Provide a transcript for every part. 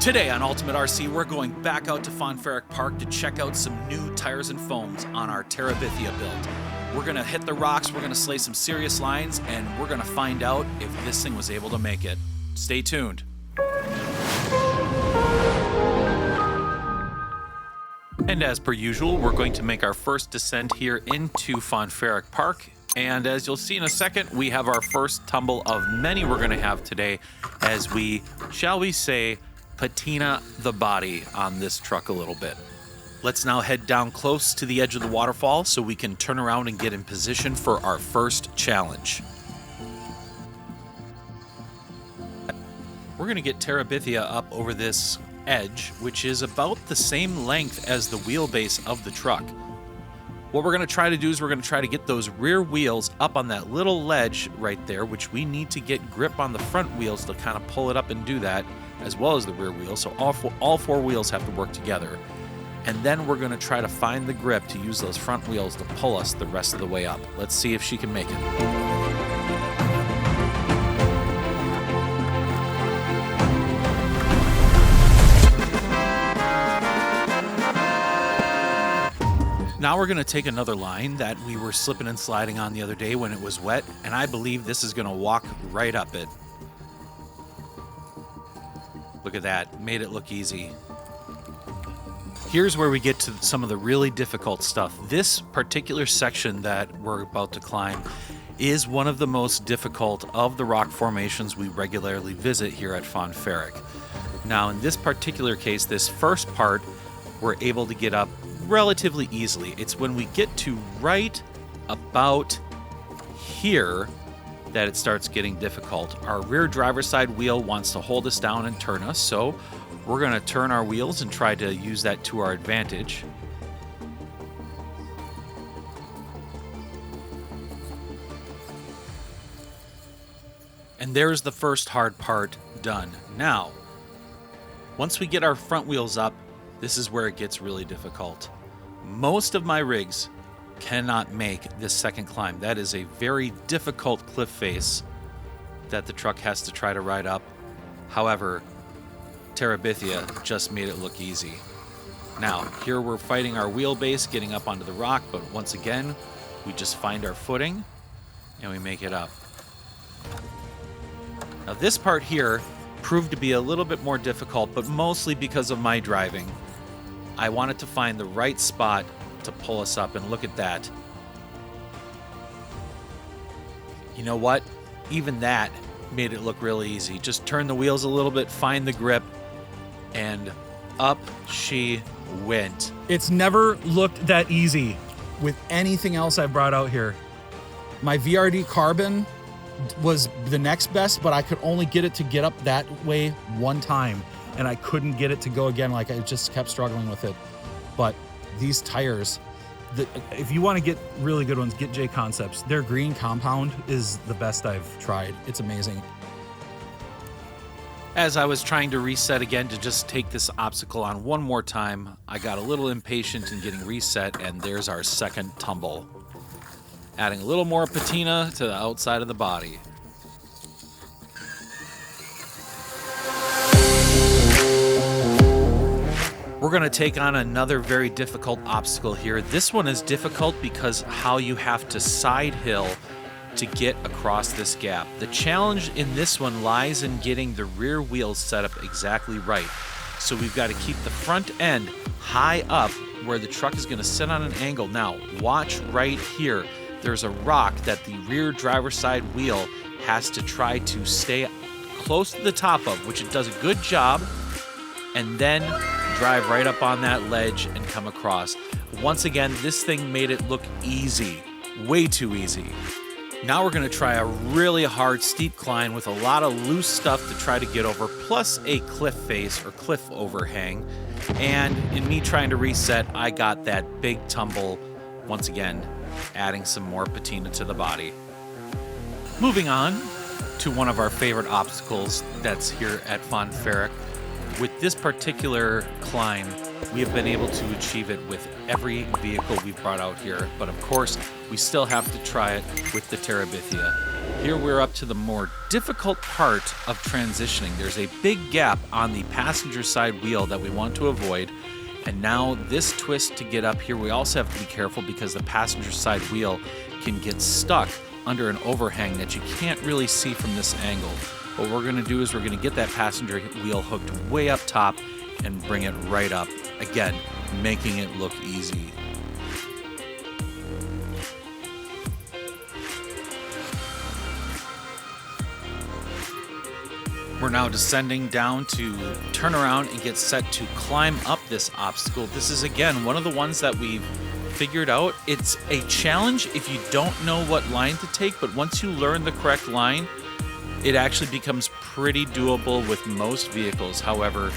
Today on Ultimate RC, we're going back out to Vanquish Park to check out some new tires and foams on our Tarabithia build. We're going to hit the rocks, we're going to slay some serious lines, and we're going to find out if this thing was able to make it. Stay tuned. And as per usual, we're going to make our first descent here into Vanquish Park. And as you'll see in a second, we have our first tumble of many we're going to have today as we, shall we say, patina the body on this truck a little bit. Let's now head down close to the edge of the waterfall so we can turn around and get in position for our first challenge. We're going to get Tarabithia up over this edge, which is about the same length as the wheelbase of the truck. What we're going to try to do is we're going to try to get those rear wheels up on that little ledge right there, which we need to get grip on the front wheels to kind of pull it up and do that, as well as the rear wheels. So all four wheels have to work together. And then we're going to try to find the grip to use those front wheels to pull us the rest of the way up. Let's see if she can make it. Now we're going to take another line that we were slipping and sliding on the other day when it was wet, and I believe this is going to walk right up it. Look at that, made it look easy. Here's where we get to some of the really difficult stuff. This particular section that we're about to climb is one of the most difficult of the rock formations we regularly visit here at Vanquish. Now in this particular case, this first part, we're able to get up relatively easily. It's when we get to right about here that it starts getting difficult. Our rear driver's side wheel wants to hold us down and turn us, so we're going to turn our wheels and try to use that to our advantage. And there's the first hard part done. Now, once we get our front wheels up, this is where it gets really difficult. Most of my rigs cannot make this second climb. That is a very difficult cliff face that the truck has to try to ride up. However, Tarabithia just made it look easy. Now, here we're fighting our wheelbase, getting up onto the rock, but once again, we just find our footing and we make it up. Now, this part here proved to be a little bit more difficult, but mostly because of my driving. I wanted to find the right spot to pull us up, and look at that. You know what? Even that made it look really easy. Just turn the wheels a little bit, find the grip, and up she went. It's never looked that easy with anything else I've brought out here. My VRD Carbon was the next best, but I could only get it to get up that way one time, and I couldn't get it to go again. Like, I just kept struggling with it. But these tires, if you want to get really good ones, get J Concepts. Their green compound is the best I've tried. It's amazing. As I was trying to reset again to just take this obstacle on one more time, I got a little impatient in getting reset, and there's our second tumble. Adding a little more patina to the outside of the body. We're going to take on another very difficult obstacle here. This one is difficult because how you have to side hill to get across this gap. The challenge in this one lies in getting the rear wheels set up exactly right. So we've got to keep the front end high up where the truck is going to sit on an angle. Now, watch right here. There's a rock that the rear driver's side wheel has to try to stay close to the top of, which it does a good job, and then drive right up on that ledge and come across. Once again, this thing made it look easy, way too easy. Now we're going to try a really hard steep climb with a lot of loose stuff to try to get over, plus a cliff face or cliff overhang. And in me trying to reset, I got that big tumble, once again, adding some more patina to the body. Moving on to one of our favorite obstacles that's here at Vanquish. With this particular climb, we have been able to achieve it with every vehicle we've brought out here, but of course, we still have to try it with the Tarabithia. Here we're up to the more difficult part of transitioning. There's a big gap on the passenger side wheel that we want to avoid. And now this twist to get up here, we also have to be careful because the passenger side wheel can get stuck under an overhang that you can't really see from this angle. What we're gonna do is we're gonna get that passenger wheel hooked way up top and bring it right up. Again, making it look easy. We're now descending down to turn around and get set to climb up this obstacle. This is, again, one of the ones that we've figured out. It's a challenge if you don't know what line to take, but once you learn the correct line, it actually becomes pretty doable with most vehicles. However,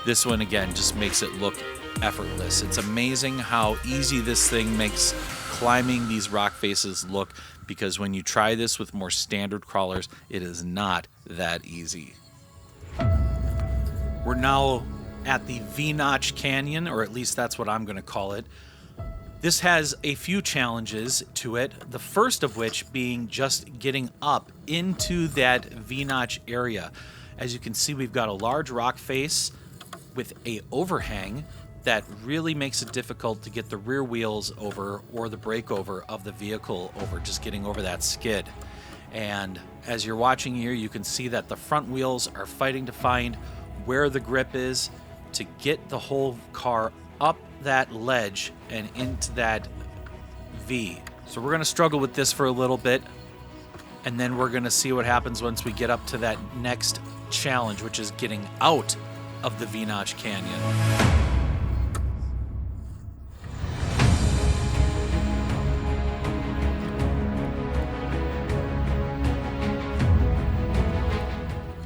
this one, again, just makes it look effortless. It's amazing how easy this thing makes climbing these rock faces look, because when you try this with more standard crawlers, it is not that easy. We're now at the V-Notch Canyon, or at least that's what I'm going to call it. This has a few challenges to it, the first of which being just getting up into that V-Notch area. As you can see, we've got a large rock face with a overhang that really makes it difficult to get the rear wheels over or the brake over of the vehicle over, just getting over that skid. And as you're watching here, you can see that the front wheels are fighting to find where the grip is to get the whole car up that ledge and into that V. So we're gonna struggle with this for a little bit, and then we're gonna see what happens once we get up to that next challenge, which is getting out of the V-Notch Canyon.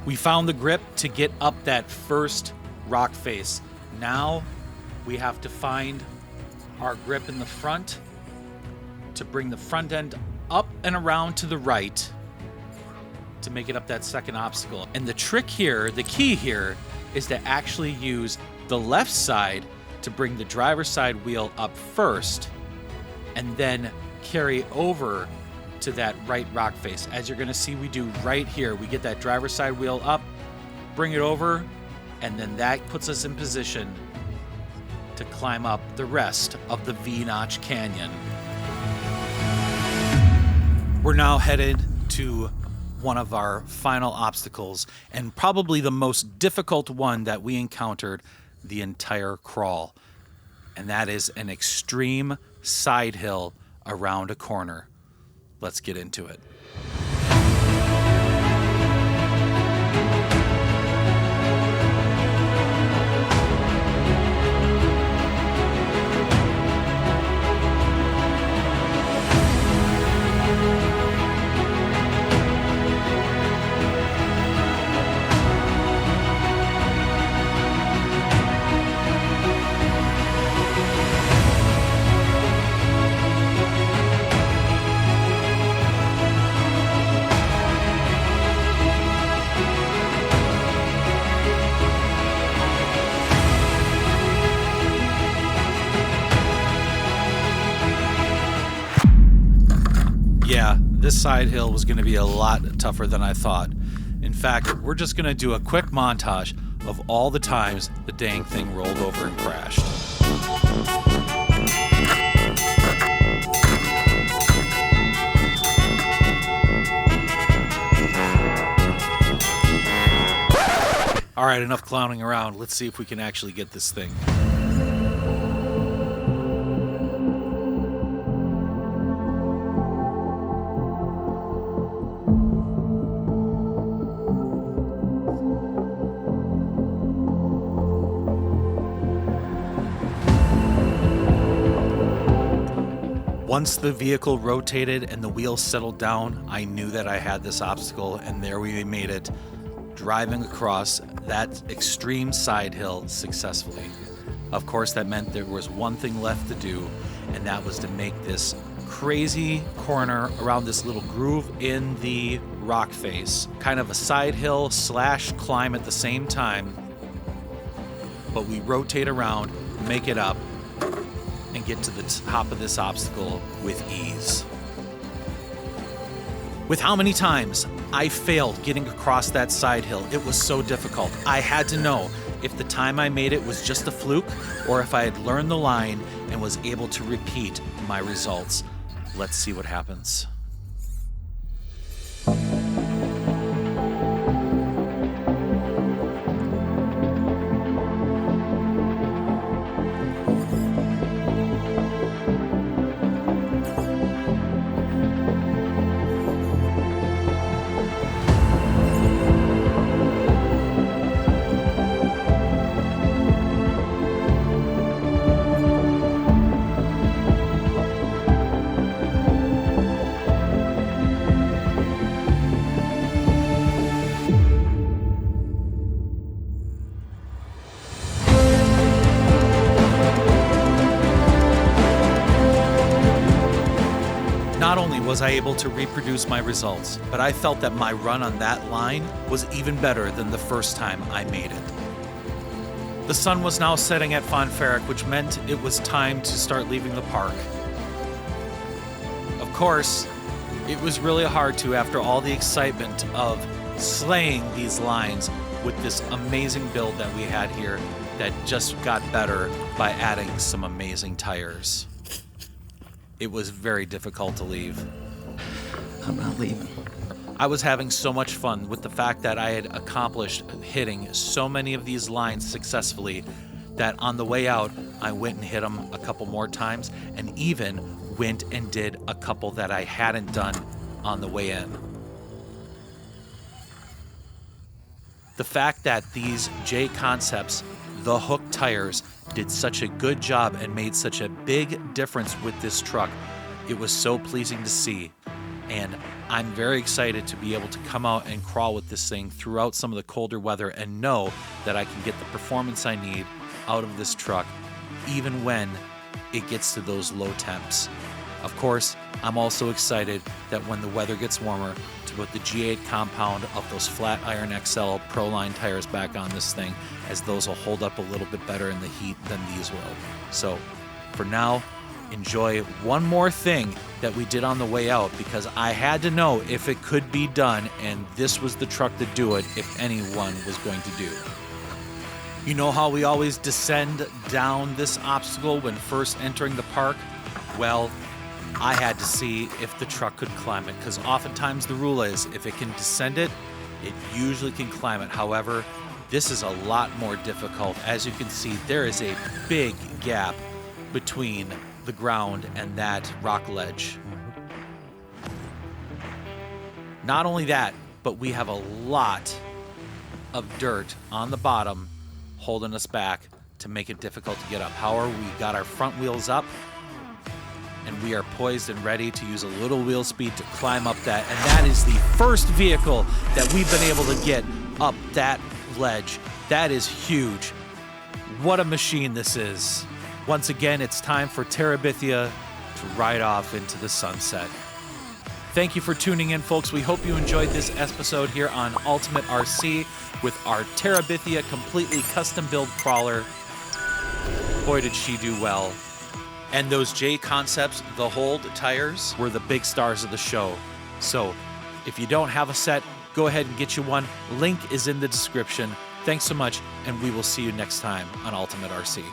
We found the grip to get up that first rock face. Now we have to find our grip in the front to bring the front end up and around to the right to make it up that second obstacle. And the trick here, the key here, is to actually use the left side to bring the driver's side wheel up first and then carry over to that right rock face. As you're gonna see we do right here. We get that driver's side wheel up, bring it over, and then that puts us in position to climb up the rest of the V-Notch Canyon. We're now headed to one of our final obstacles, and probably the most difficult one that we encountered the entire crawl. And that is an extreme side hill around a corner. Let's get into it. Yeah, this side hill was going to be a lot tougher than I thought. In fact, we're just going to do a quick montage of all the times the dang thing rolled over and crashed. All right, enough clowning around. Let's see if we can actually get this thing. Once the vehicle rotated and the wheels settled down, I knew that I had this obstacle, and there we made it, driving across that extreme side hill successfully. Of course, that meant there was one thing left to do, and that was to make this crazy corner around this little groove in the rock face. Kind of a side hill slash climb at the same time, but we rotate around, make it up, and get to the top of this obstacle with ease. With how many times I failed getting across that side hill, it was so difficult. I had to know if the time I made it was just a fluke or if I had learned the line and was able to repeat my results. Let's see what happens. Not only was I able to reproduce my results, but I felt that my run on that line was even better than the first time I made it. The sun was now setting at Vanquish, which meant it was time to start leaving the park. Of course, it was really hard to after all the excitement of slaying these lines with this amazing build that we had here that just got better by adding some amazing tires. It was very difficult to leave. I'm not leaving. I was having so much fun with the fact that I had accomplished hitting so many of these lines successfully that on the way out, I went and hit them a couple more times and even went and did a couple that I hadn't done on the way in. The fact that these J Concepts, the hook tires, did such a good job and made such a big difference with this truck, it was so pleasing to see. And I'm very excited to be able to come out and crawl with this thing throughout some of the colder weather and know that I can get the performance I need out of this truck, even when it gets to those low temps. Of course, I'm also excited that when the weather gets warmer, to put the G8 compound of those Flat Iron XL Pro Line tires back on this thing, as those will hold up a little bit better in the heat than these will. So, for now, enjoy one more thing that we did on the way out, because I had to know if it could be done, and this was the truck to do it if anyone was going to do. You know how we always descend down this obstacle when first entering the park? Well, I had to see if the truck could climb it, because oftentimes the rule is if it can descend it, it usually can climb it. However, this is a lot more difficult. As you can see, there is a big gap between the ground and that rock ledge. Not only that, but we have a lot of dirt on the bottom holding us back to make it difficult to get up. However, we got our front wheels up, and we are poised and ready to use a little wheel speed to climb up that. And that is the first vehicle that we've been able to get up that ledge. That is huge. What a machine this is. Once again, it's time for Tarabithia to ride off into the sunset. Thank you for tuning in, folks. We hope you enjoyed this episode here on Ultimate RC with our Tarabithia completely custom-built crawler. Boy, did she do well. And those J Concepts, the Hold tires, were the big stars of the show. So if you don't have a set, go ahead and get you one. Link is in the description. Thanks so much, and we will see you next time on Ultimate RC.